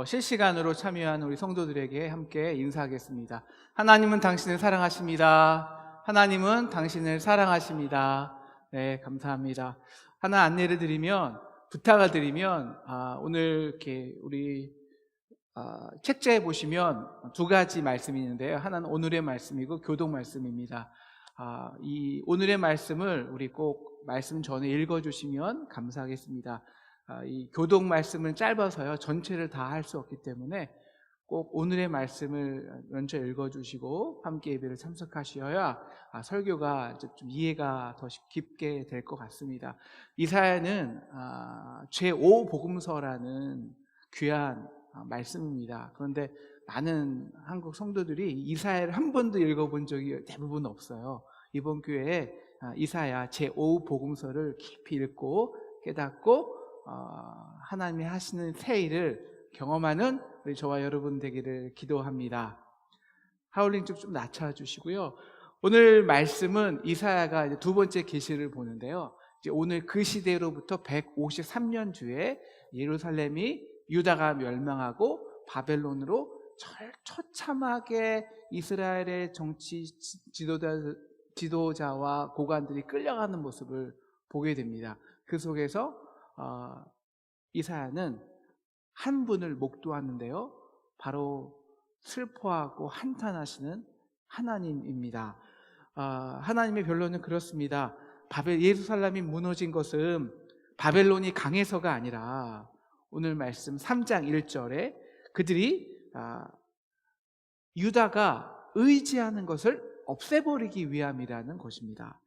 실시간으로 참여한 우리 성도들에게 함께 인사하겠습니다. 하나님은 당신을 사랑하십니다. 하나님은 당신을 사랑하십니다. 네, 감사합니다. 하나 안내를 드리면, 부탁을 드리면, 오늘 이렇게 우리 책자에 보시면 두 가지 말씀이 있는데요. 하나는 오늘의 말씀이고 교독 말씀입니다. 이 오늘의 말씀을 우리 꼭 말씀 전에 읽어주시면 감사하겠습니다. 이 교독 말씀은 짧아서요, 전체를 다 할 수 없기 때문에 꼭 오늘의 말씀을 먼저 읽어주시고 함께 예배를 참석하셔야 설교가 좀 이해가 더 깊게 될 것 같습니다. 이사야는 제5복음서라는 귀한 말씀입니다. 그런데 많은 한국 성도들이 이사야를 한 번도 읽어본 적이 대부분 없어요. 이번 교회에 이사야 제5복음서를 깊이 읽고 깨닫고 하나님이 하시는 새 일을 경험하는 우리 저와 여러분 되기를 기도합니다. 하울링 좀 낮춰주시고요. 오늘 말씀은 이사야가 이제 두 번째 계시를 보는데요. 이제 오늘 그 시대로부터 153년 뒤에 예루살렘이 유다가 멸망하고 바벨론으로 처참하게 이스라엘의 정치 지도자와 고관들이 끌려가는 모습을 보게 됩니다. 그 속에서 이사야는 한 분을 목도하는데요, 바로 슬퍼하고 한탄하시는 하나님입니다. 하나님의 변론은 그렇습니다. 예루살렘이 무너진 것은 바벨론이 강해서가 아니라 오늘 말씀 3장 1절에 그들이 유다가 의지하는 것을 없애버리기 위함이라는 것입니다.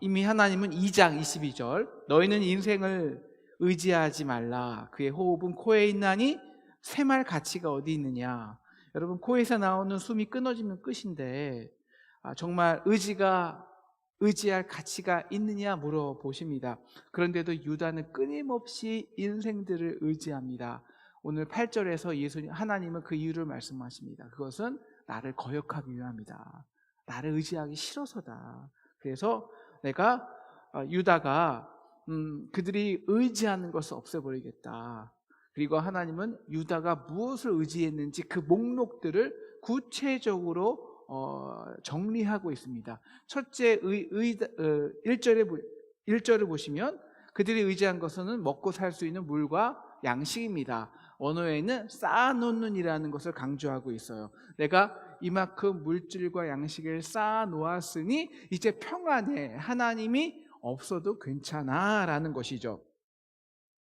이미 하나님은 2장 22절 너희는 인생을 의지하지 말라 그의 호흡은 코에 있나니 샘할 가치가 어디 있느냐. 여러분, 코에서 나오는 숨이 끊어지면 끝인데 정말 의지할 가치가 있느냐 물어보십니다. 그런데도 유다는 끊임없이 인생들을 의지합니다. 오늘 8절에서 하나님은 그 이유를 말씀하십니다. 그것은 나를 거역하기 위함이다. 나를 의지하기 싫어서다. 그래서 내가 유다가 그들이 의지하는 것을 없애버리겠다. 그리고 하나님은 유다가 무엇을 의지했는지 그 목록들을 구체적으로 정리하고 있습니다. 첫째 1절을 보시면 그들이 의지한 것은 먹고 살 수 있는 물과 양식입니다. 언어에는 쌓아놓는이라는 것을 강조하고 있어요. 내가 이만큼 물질과 양식을 쌓아놓았으니 이제 평안해. 하나님이 없어도 괜찮아 라는 것이죠.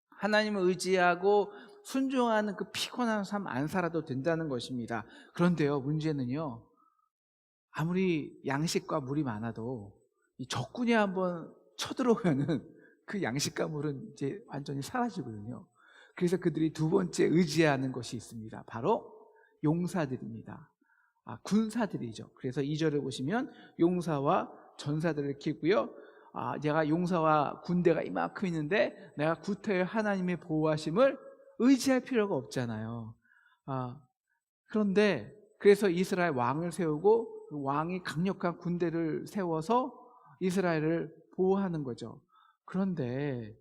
하나님을 의지하고 순종하는 그 피곤한 삶 안 살아도 된다는 것입니다. 그런데요, 문제는요, 아무리 양식과 물이 많아도 이 적군이 한번 쳐들어오면은 그 양식과 물은 이제 완전히 사라지거든요. 그래서 그들이 두 번째 의지하는 것이 있습니다. 바로 용사들입니다. 군사들이죠. 그래서 2절을 보시면 용사와 전사들을 키우고요. 내가 용사와 군대가 이만큼 있는데 내가 구태여 하나님의 보호하심을 의지할 필요가 없잖아요. 그런데 그래서 이스라엘 왕을 세우고 그 왕이 강력한 군대를 세워서 이스라엘을 보호하는 거죠. 그런데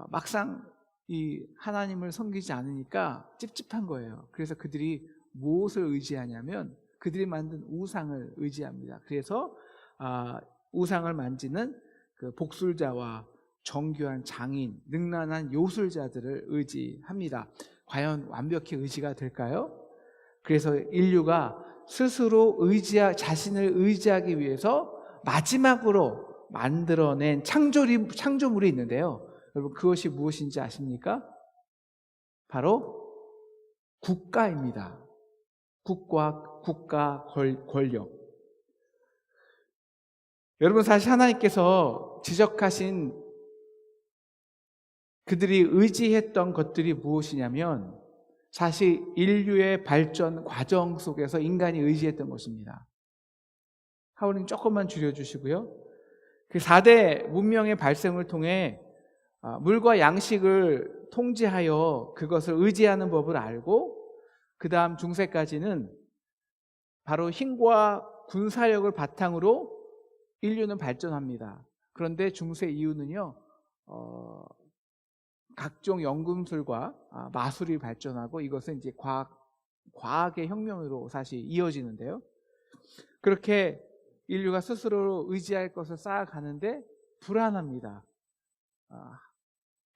막상 이 하나님을 섬기지 않으니까 찝찝한 거예요. 그래서 그들이 무엇을 의지하냐면 그들이 만든 우상을 의지합니다. 그래서 우상을 만지는 그 복술자와 정교한 장인, 능란한 요술자들을 의지합니다. 과연 완벽히 의지가 될까요? 그래서 인류가 스스로 자신을 의지하기 위해서 마지막으로 만들어낸 창조물이 있는데요. 여러분, 그것이 무엇인지 아십니까? 바로 국가입니다. 국가 권력. 여러분, 사실 하나님께서 지적하신 그들이 의지했던 것들이 무엇이냐면 사실 인류의 발전 과정 속에서 인간이 의지했던 것입니다. 하울링 조금만 줄여주시고요. 그 4대 문명의 발생을 통해 물과 양식을 통제하여 그것을 의지하는 법을 알고 그 다음 중세까지는 바로 힘과 군사력을 바탕으로 인류는 발전합니다. 그런데 중세 이후는요, 각종 연금술과 마술이 발전하고 이것은 이제 과학의 혁명으로 사실 이어지는데요. 그렇게 인류가 스스로 의지할 것을 쌓아가는데 불안합니다.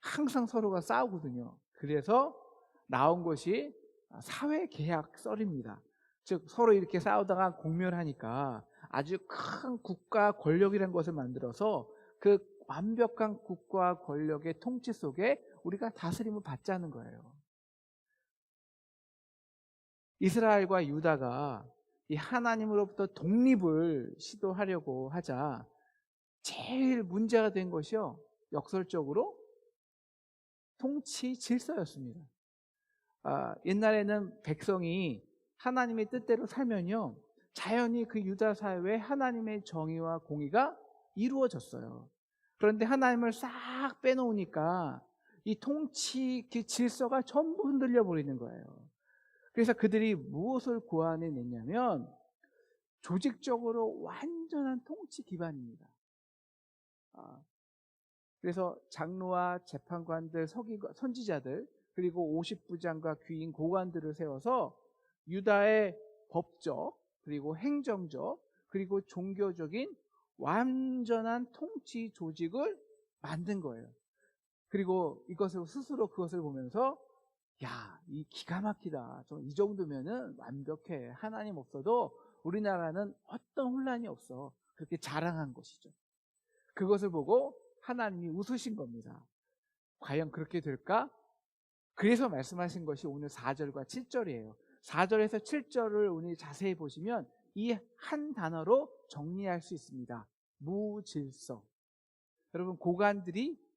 항상 서로가 싸우거든요. 그래서 나온 것이 사회계약설입니다. 즉 서로 이렇게 싸우다가 공멸하니까 아주 큰 국가 권력이라는 것을 만들어서 그 완벽한 국가 권력의 통치 속에 우리가 다스림을 받자는 거예요. 이스라엘과 유다가 이 하나님으로부터 독립을 시도하려고 하자 제일 문제가 된 것이요, 역설적으로 통치 질서였습니다. 옛날에는 백성이 하나님의 뜻대로 살면요, 자연히 그 유다 사회에 하나님의 정의와 공의가 이루어졌어요. 그런데 하나님을 싹 빼놓으니까 이 통치 그 질서가 전부 흔들려 버리는 거예요. 그래서 그들이 무엇을 고안해냈냐면 조직적으로 완전한 통치 기반입니다. 그래서 장로와 재판관들, 선지자들, 그리고 50부장과 귀인 고관들을 세워서 유다의 법적, 그리고 행정적, 그리고 종교적인 완전한 통치 조직을 만든 거예요. 그리고 스스로 그것을 보면서 이 기가 막히다. 이 정도면은 완벽해. 하나님 없어도 우리나라는 어떤 혼란이 없어. 그렇게 자랑한 것이죠. 그것을 보고 하나님이 웃으신 겁니다. 과연 그렇게 될까? 그래서 말씀하신 것이 오늘 4절과 7절이에요. 4절에서 7절을 오늘 자세히 보시면 이 한 단어로 정리할 수 있습니다. 무질서. 여러분,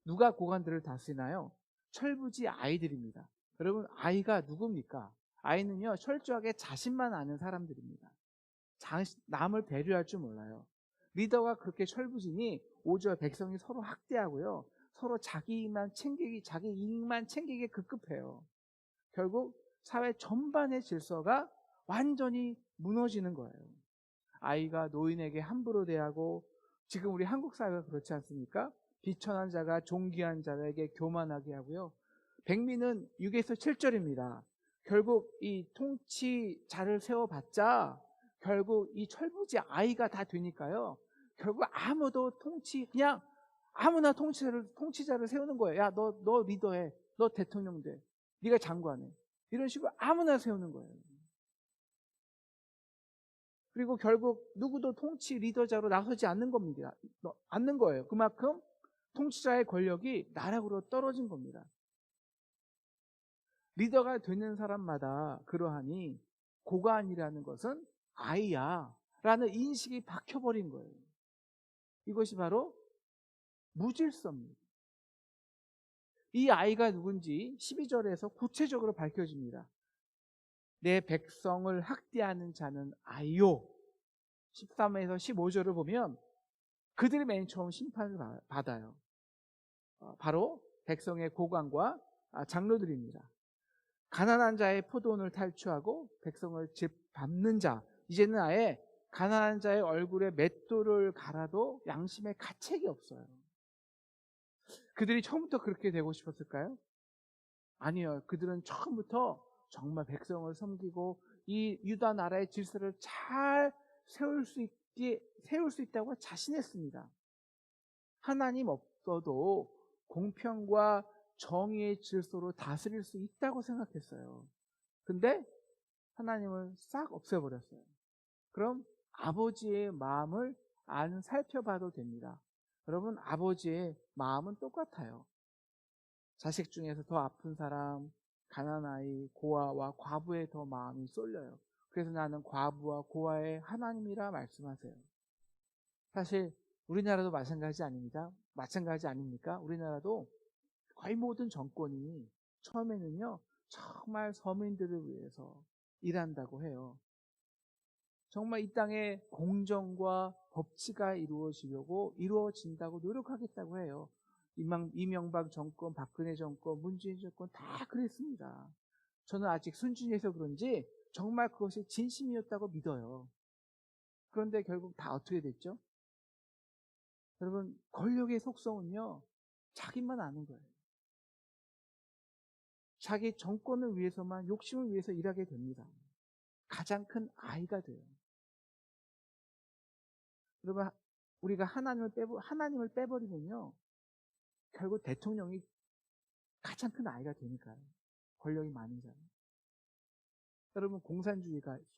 누가 고관들을 다스리나요? 철부지 아이들입니다. 여러분, 아이가 누굽니까? 아이는요, 철저하게 자신만 아는 사람들입니다. 남을 배려할 줄 몰라요. 리더가 그렇게 철부지니 5절 백성이 서로 학대하고요, 서로 자기 이익만 챙기기 급급해요. 결국 사회 전반의 질서가 완전히 무너지는 거예요. 아이가 노인에게 함부로 대하고, 지금 우리 한국 사회가 그렇지 않습니까? 비천한 자가 존귀한 자에게 교만하게 하고요. 백미는 6에서 7절입니다. 결국 이 통치자를 세워봤자 결국 이 철부지 아이가 다 되니까요, 결국 그냥 아무나 통치자를 세우는 거예요. 야, 너 리더해. 너 대통령 돼. 네가 장관해. 이런 식으로 아무나 세우는 거예요. 그리고 결국 누구도 통치 리더자로 나서지 않는 겁니다. 않는 거예요. 그만큼 통치자의 권력이 나락으로 떨어진 겁니다. 리더가 되는 사람마다 그러하니 고관이라는 것은 아이야 라는 인식이 박혀버린 거예요. 이것이 바로 무질서입니다. 이 아이가 누군지 12절에서 구체적으로 밝혀집니다. 내 백성을 학대하는 자는 아이요. 13에서 15절을 보면 그들이 맨 처음 심판을 받아요. 바로 백성의 고관과 장로들입니다. 가난한 자의 포도원을 탈취하고 백성을 밟는 자, 이제는 아예 가난한 자의 얼굴에 맷돌을 갈아도 양심에 가책이 없어요. 그들이 처음부터 그렇게 되고 싶었을까요? 아니요. 그들은 처음부터 정말 백성을 섬기고 이 유다 나라의 질서를 잘 세울 수 있다고 자신했습니다. 하나님 없어도 공평과 정의의 질서로 다스릴 수 있다고 생각했어요. 근데 하나님을 싹 없애버렸어요. 그럼 아버지의 마음을 살펴봐도 됩니다. 여러분, 아버지의 마음은 똑같아요. 자식 중에서 더 아픈 사람, 가난한 아이, 고아와 과부에 더 마음이 쏠려요. 그래서 나는 과부와 고아의 하나님이라 말씀하세요. 사실 우리나라도 마찬가지 아닙니까? 우리나라도 거의 모든 정권이 처음에는요, 정말 서민들을 위해서 일한다고 해요. 정말 이 땅에 공정과 법치가 이루어진다고 노력하겠다고 해요. 이명박 정권, 박근혜 정권, 문재인 정권 다 그랬습니다. 저는 아직 순진해서 그런지 정말 그것이 진심이었다고 믿어요. 그런데 결국 다 어떻게 됐죠? 여러분, 권력의 속성은요, 자기만 아는 거예요. 자기 정권을 위해서만, 욕심을 위해서 일하게 됩니다. 가장 큰 아이가 돼요. 여러분, 우리가 하나님을 빼버리면요, 결국 대통령이 가장 큰 아이가 되니까요. 권력이 많은 사람. 여러분,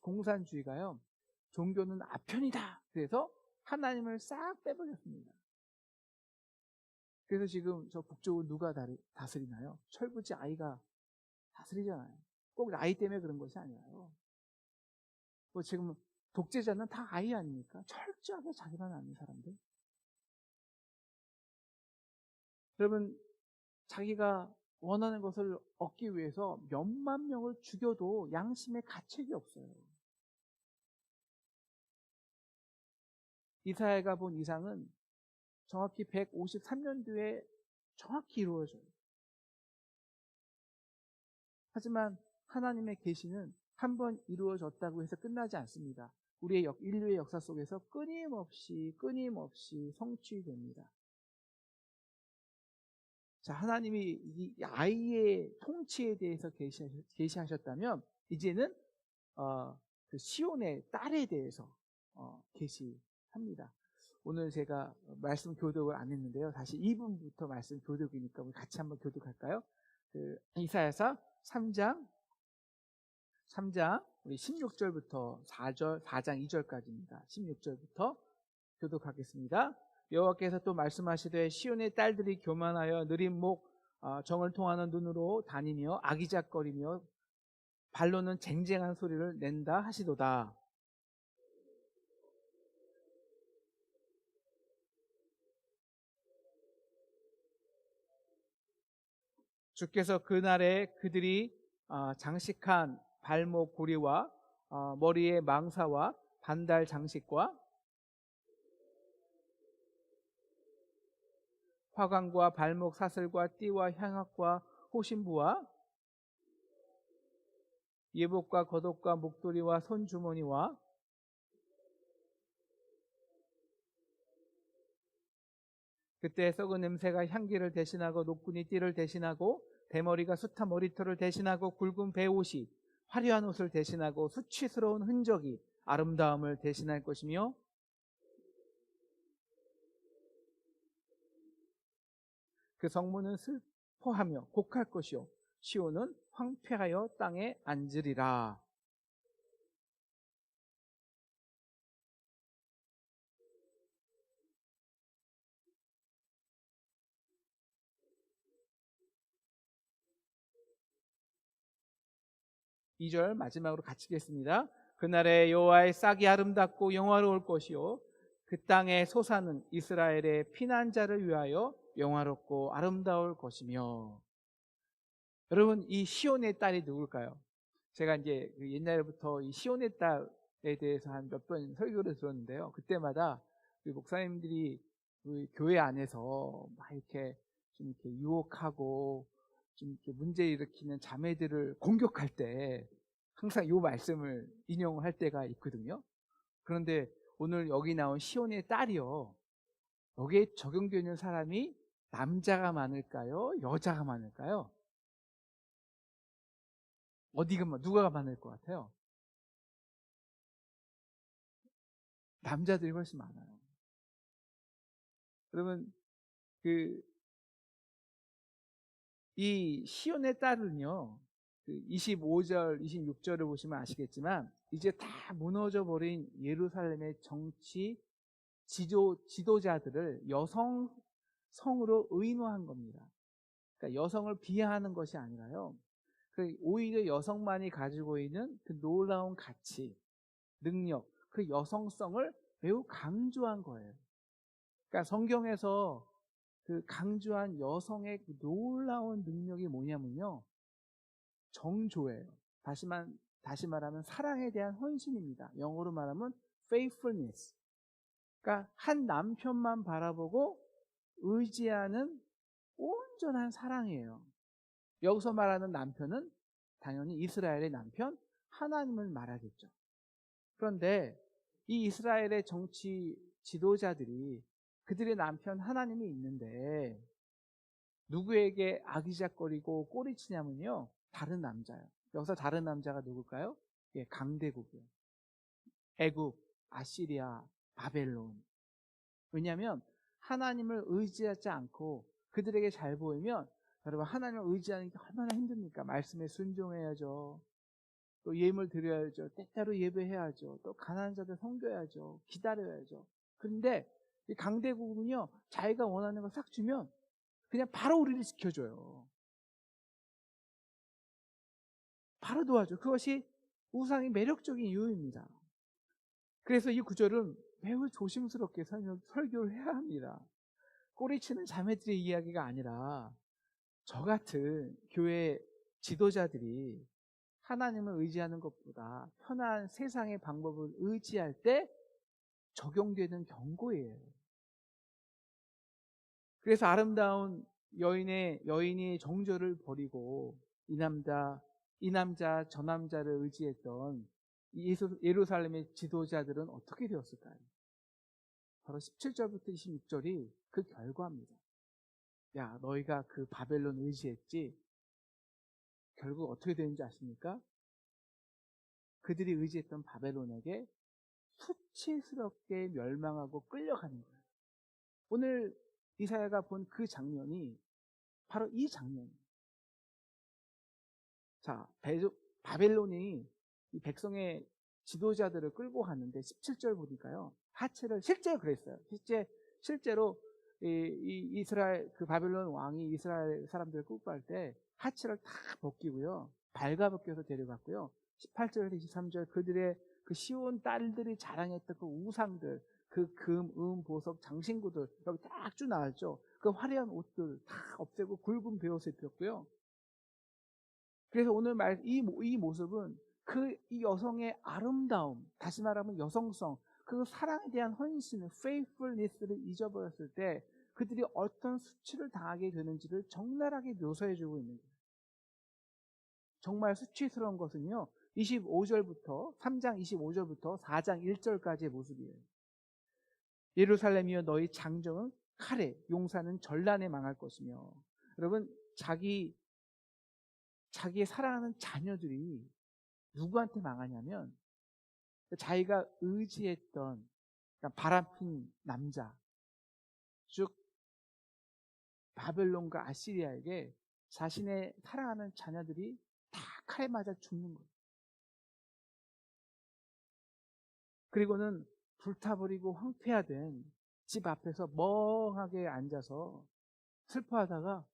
공산주의가요, 종교는 아편이다. 그래서 하나님을 싹 빼버렸습니다. 그래서 지금 저 북쪽을 누가 다스리나요? 철부지 아이가 다스리잖아요. 꼭 아이 때문에 그런 것이 아니라요. 뭐 지금 독재자는 다 아이 아닙니까? 철저하게 자기만 아는 사람들. 여러분, 자기가 원하는 것을 얻기 위해서 몇만 명을 죽여도 양심의 가책이 없어요. 이사야가 본 이상은 정확히 153년도에 정확히 이루어져요. 하지만 하나님의 계시는 한 번 이루어졌다고 해서 끝나지 않습니다. 우리의 인류의 역사 속에서 끊임없이 성취됩니다. 자, 하나님이 이 아이의 통치에 대해서 계시하셨다면 이제는 그 시온의 딸에 대해서 계시합니다. 오늘 제가 말씀 교독을 안 했는데요. 다시 2분부터 말씀 교독이니까 우리 같이 한번 교독할까요? 그 이사야서 3장 우리 16절부터 4장 2절까지입니다. 16절부터 교독하겠습니다. 여호와께서 또 말씀하시되 시온의 딸들이 교만하여 느린 목 정을 통하는 눈으로 다니며 아기작거리며 발로는 쟁쟁한 소리를 낸다 하시도다. 주께서 그날에 그들이 장식한 발목 고리와 머리에 망사와 반달 장식과 화관과 발목 사슬과 띠와 향악과 호신부와 예복과 겉옷과 목도리와 손주머니와 그때 썩은 냄새가 향기를 대신하고 노끈이 띠를 대신하고 대머리가 숱한 머리털을 대신하고 굵은 베옷이 화려한 옷을 대신하고 수치스러운 흔적이 아름다움을 대신할 것이며 그 성문은 슬퍼하며 곡할 것이요 시온은 황폐하여 땅에 앉으리라. 이 절 마지막으로 같이 읽겠습니다. 그날에 여호와의 싹이 아름답고 영화로울 것이요 그 땅의 소사는 이스라엘의 피난자를 위하여 영화롭고 아름다울 것이며. 여러분, 이 시온의 딸이 누굴까요? 제가 이제 옛날부터 이 시온의 딸에 대해서 한 몇 번 설교를 들었는데요. 그때마다 우리 목사님들이 우리 교회 안에서 막 이렇게 좀 이렇게 유혹하고 좀 이렇게 문제 일으키는 자매들을 공격할 때 항상 이 말씀을 인용할 때가 있거든요. 그런데 오늘 여기 나온 시온의 딸이요, 여기에 적용되는 사람이 남자가 많을까요? 여자가 많을까요? 누가 많을 것 같아요? 남자들이 훨씬 많아요. 여러분, 이 시온의 딸은요, 25절, 26절을 보시면 아시겠지만 이제 다 무너져 버린 예루살렘의 정치 지도자들을 성으로 의노한 겁니다. 그러니까 여성을 비하하는 것이 아니라요, 오히려 여성만이 가지고 있는 그 놀라운 가치, 능력, 그 여성성을 매우 강조한 거예요. 그러니까 성경에서 그 강조한 여성의 그 놀라운 능력이 뭐냐면요, 정조예요. 다시 말하면 사랑에 대한 헌신입니다. 영어로 말하면 faithfulness. 그러니까 한 남편만 바라보고 의지하는 온전한 사랑이에요. 여기서 말하는 남편은 당연히 이스라엘의 남편 하나님을 말하겠죠. 그런데 이 이스라엘의 정치 지도자들이 그들의 남편 하나님이 있는데 누구에게 아기작거리고 꼬리치냐면요, 다른 남자예요. 여기서 다른 남자가 누굴까요? 예, 강대국이에요. 애굽, 아시리아, 바벨론. 왜냐하면 하나님을 의지하지 않고 그들에게 잘 보이면, 여러분, 하나님을 의지하는 게 얼마나 힘듭니까? 말씀에 순종해야죠. 또 예물 드려야죠. 때때로 예배해야죠. 또 가난한 자들 섬겨야죠. 기다려야죠. 그런데 이 강대국은요, 자기가 원하는 걸 싹 주면 그냥 바로 우리를 지켜줘요. 바로 도와줘. 그것이 우상의 매력적인 이유입니다. 그래서 이 구절은 매우 조심스럽게 설교를 해야 합니다. 꼬리치는 자매들의 이야기가 아니라 저 같은 교회 지도자들이 하나님을 의지하는 것보다 편한 세상의 방법을 의지할 때 적용되는 경고예요. 그래서 아름다운 여인이 정절을 버리고 이 남자 저 남자를 의지했던 예루살렘의 지도자들은 어떻게 되었을까요? 바로 17절부터 26절이 그 결과입니다. 야, 너희가 그 바벨론 의지했지? 결국 어떻게 되는지 아십니까? 그들이 의지했던 바벨론에게 수치스럽게 멸망하고 끌려가는 거예요. 오늘 이사야가 본 그 장면이 바로 이 장면이에요. 자, 바벨론이 이 백성의 지도자들을 끌고 가는데 17절 보니까요, 하체를 실제로 그랬어요. 실제로 이스라엘 그 바벨론 왕이 이스라엘 사람들을 끌고 갈 때 하체를 다 벗기고요, 발가벗겨서 데려갔고요. 18절에서 23절 그들의 그 시온 딸들이 자랑했던 그 우상들, 그 금, 보석, 장신구들 여기 딱 쭉 나왔죠. 그 화려한 옷들 다 없애고 굵은 베옷을 입혔고요. 그래서 오늘 이 모습은 이 여성의 아름다움, 다시 말하면 여성성, 그 사랑에 대한 헌신을, faithfulness를 잊어버렸을 때 그들이 어떤 수치를 당하게 되는지를 적나라하게 묘사해주고 있는 거예요. 정말 수치스러운 것은요, 3장 25절부터 4장 1절까지의 모습이에요. 예루살렘이여 너희 장정은 칼에, 용사는 전란에 망할 것이며. 여러분, 자기의 사랑하는 자녀들이 누구한테 망하냐면 자기가 의지했던, 그러니까 바람핀 남자, 즉 바벨론과 아시리아에게 자신의 사랑하는 자녀들이 다 칼에 맞아 죽는 거예요. 그리고는 불타버리고 황폐화된 집 앞에서 멍하게 앉아서 슬퍼하다가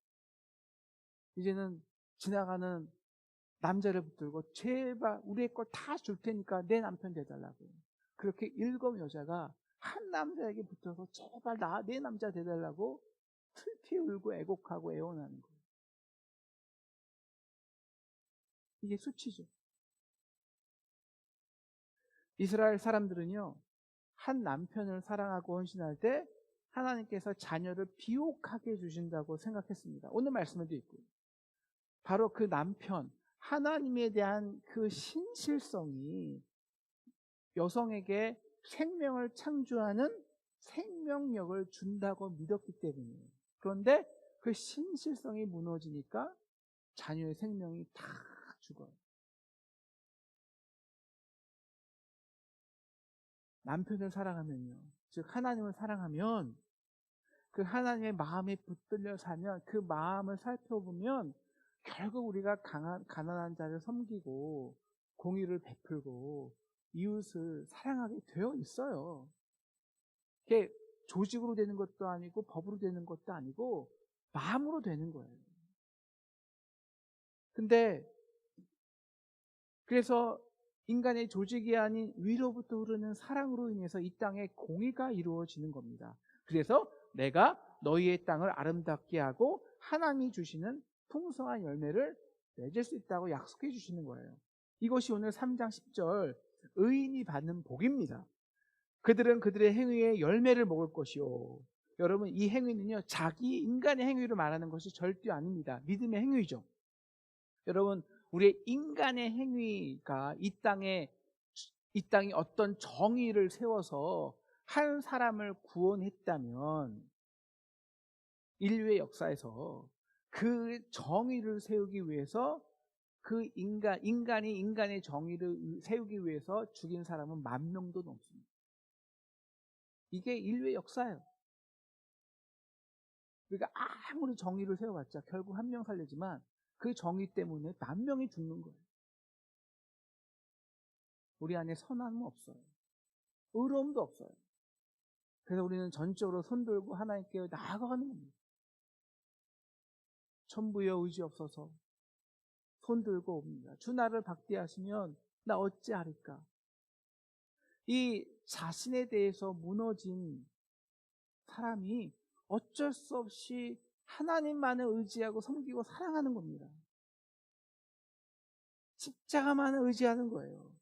이제는 지나가는 남자를 붙들고 제발 우리의 걸 다 줄 테니까 내 남편 돼달라고. 그렇게 7 여자가 한 남자에게 붙어서 제발 내 남자 돼달라고 슬피 울고 애곡하고 애원하는 거예요. 이게 수치죠. 이스라엘 사람들은요, 한 남편을 사랑하고 헌신할 때 하나님께서 자녀를 비옥하게 해주신다고 생각했습니다. 오늘 말씀에도 있고요. 바로 그 남편, 하나님에 대한 그 신실성이 여성에게 생명을 창조하는 생명력을 준다고 믿었기 때문이에요. 그런데 그 신실성이 무너지니까 자녀의 생명이 다 죽어요. 남편을 사랑하면요, 즉 하나님을 사랑하면 그 하나님의 마음에 붙들려 사면, 그 마음을 살펴보면 결국 우리가 가난한 자를 섬기고 공의를 베풀고 이웃을 사랑하게 되어 있어요. 그게 조직으로 되는 것도 아니고 법으로 되는 것도 아니고 마음으로 되는 거예요. 근데 그래서 인간의 조직이 아닌 위로부터 흐르는 사랑으로 인해서 이 땅에 공의가 이루어지는 겁니다. 그래서 내가 너희의 땅을 아름답게 하고 하나님이 주시는 풍성한 열매를 맺을 수 있다고 약속해 주시는 거예요. 이것이 오늘 3장 10절 의인이 받는 복입니다. 그들은 그들의 행위의 열매를 먹을 것이요. 여러분, 이 행위는요, 자기 인간의 행위로 말하는 것이 절대 아닙니다. 믿음의 행위죠. 여러분, 우리의 인간의 행위가 이 땅이 어떤 정의를 세워서 한 사람을 구원했다면 인류의 역사에서 그 정의를 세우기 위해서 그 인간이 인간의 정의를 세우기 위해서 죽인 사람은 10,000명도 넘습니다. 이게 인류의 역사예요. 그러니까 아무리 정의를 세워봤자 결국 한 명 살리지만 그 정의 때문에 10,000명이 죽는 거예요. 우리 안에 선함은 없어요. 의로움도 없어요. 그래서 우리는 전적으로 손들고 하나님께 나아가는 겁니다. 천부여 의지 없어서 손들고 옵니다. 주 나를 박대하시면 나 어찌하리까. 이 자신에 대해서 무너진 사람이 어쩔 수 없이 하나님만을 의지하고 섬기고 사랑하는 겁니다. 십자가만을 의지하는 거예요.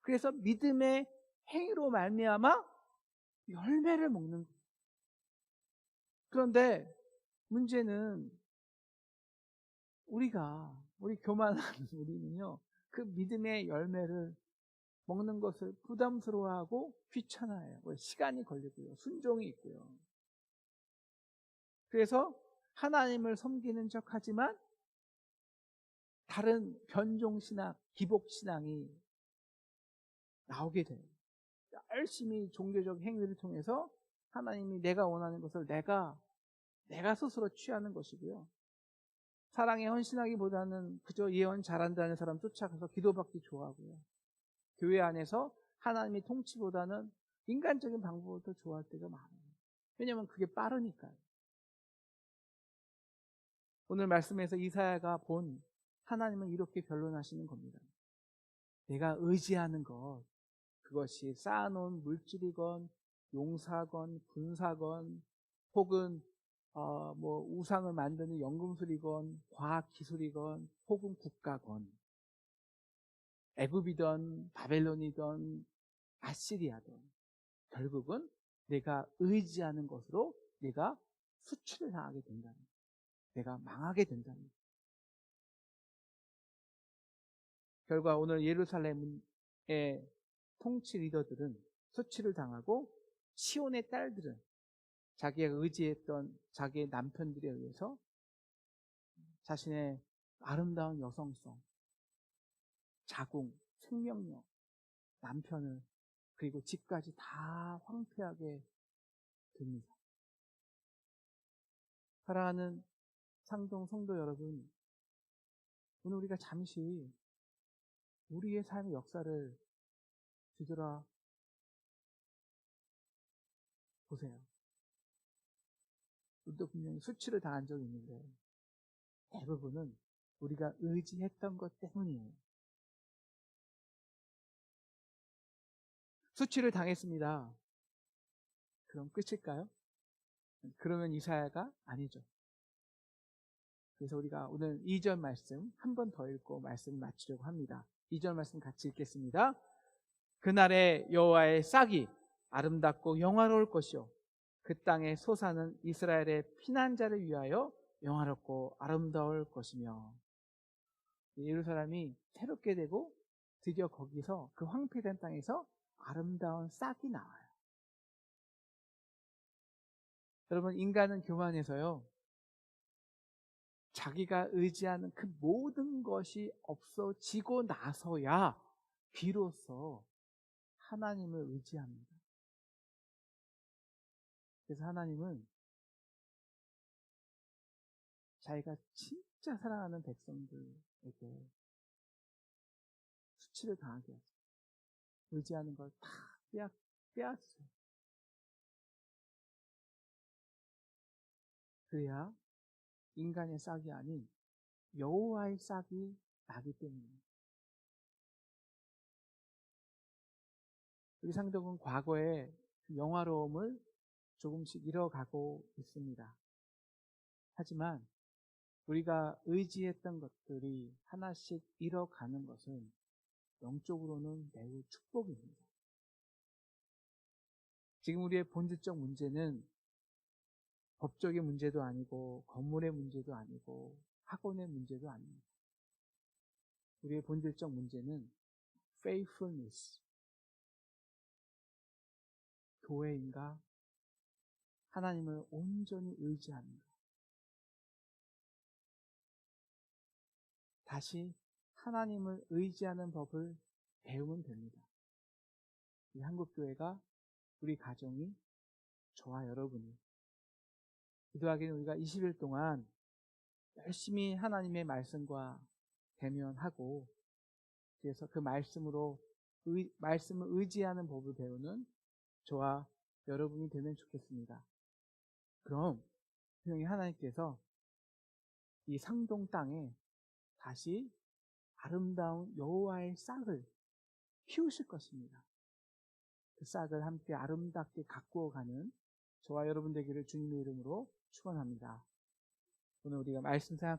그래서 믿음의 행위로 말미암아 열매를 먹는 거예요. 그런데 문제는 우리 교만한 우리는요, 그 믿음의 열매를 먹는 것을 부담스러워하고 귀찮아해요. 시간이 걸리고요, 순종이 있고요. 그래서 하나님을 섬기는 척 하지만 다른 변종신앙, 기복신앙이 나오게 돼요. 열심히 종교적 행위를 통해서 하나님이 내가 원하는 것을 내가 스스로 취하는 것이고요. 사랑에 헌신하기보다는 그저 예언 잘한다는 사람 쫓아가서 기도받기 좋아하고요. 교회 안에서 하나님의 통치보다는 인간적인 방법을 더 좋아할 때가 많아요. 왜냐하면 그게 빠르니까요. 오늘 말씀에서 이사야가 본 하나님은 이렇게 변론하시는 겁니다. 내가 의지하는 것, 그것이 쌓아놓은 물질이건 용사건 군사건 혹은 우상을 만드는 연금술이건 과학기술이건 혹은 국가건 애굽이든 바벨론이든 아시리아든 결국은 내가 의지하는 것으로 내가 수치를 당하게 된다는 거예요. 내가 망하게 된다는 거예요. 결과 오늘 예루살렘의 통치 리더들은 수치를 당하고 시온의 딸들은 자기가 의지했던 자기의 남편들에 의해서 자신의 아름다운 여성성, 자궁, 생명력, 남편을 그리고 집까지 다 황폐하게 됩니다. 사랑하는 상동 성도 여러분, 오늘 우리가 잠시 우리의 삶의 역사를 뒤돌아 보세요. 우리도 분명히 수치를 당한 적이 있는데 대부분은 우리가 의지했던 것 때문이에요. 수치를 당했습니다. 그럼 끝일까요? 그러면 이사야가 아니죠. 그래서 우리가 오늘 2절 말씀 한 번 더 읽고 말씀을 마치려고 합니다. 2절 말씀 같이 읽겠습니다. 그날에 여호와의 싹이 아름답고 영화로울 것이요 그 땅의 소사는 이스라엘의 피난자를 위하여 영화롭고 아름다울 것이며. 예루살렘이 새롭게 되고 드디어 거기서 그 황폐된 땅에서 아름다운 싹이 나와요. 여러분, 인간은 교만해서요, 자기가 의지하는 그 모든 것이 없어지고 나서야 비로소 하나님을 의지합니다. 그래서 하나님은 자기가 진짜 사랑하는 백성들에게 수치를 당하게 하죠. 의지하는 걸 다 빼앗어요. 그래야 인간의 싹이 아닌 여호와의 싹이 나기 때문입니다. 우리 상독은 과거의 영화로움을 조금씩 잃어가고 있습니다. 하지만 우리가 의지했던 것들이 하나씩 잃어가는 것은 영적으로는 매우 축복입니다. 지금 우리의 본질적 문제는 법적인 문제도 아니고 건물의 문제도 아니고 학원의 문제도 아닙니다. 우리의 본질적 문제는 faithfulness, 교회인가? 하나님을 온전히 의지하는가? 다시 하나님을 의지하는 법을 배우면 됩니다. 이 한국교회가, 우리 가정이, 저와 여러분이 기도하기는 우리가 20일 동안 열심히 하나님의 말씀과 대면하고, 그래서 그 말씀을 의지하는 법을 배우는 저와 여러분이 되면 좋겠습니다. 그럼 분명히 하나님께서 이 상동 땅에 다시 아름다운 여호와의 싹을 피우실 것입니다. 그 싹을 함께 아름답게 가꾸어가는 저와 여러분 되기를 주님의 이름으로 축원합니다. 오늘 우리가 말씀 생각하는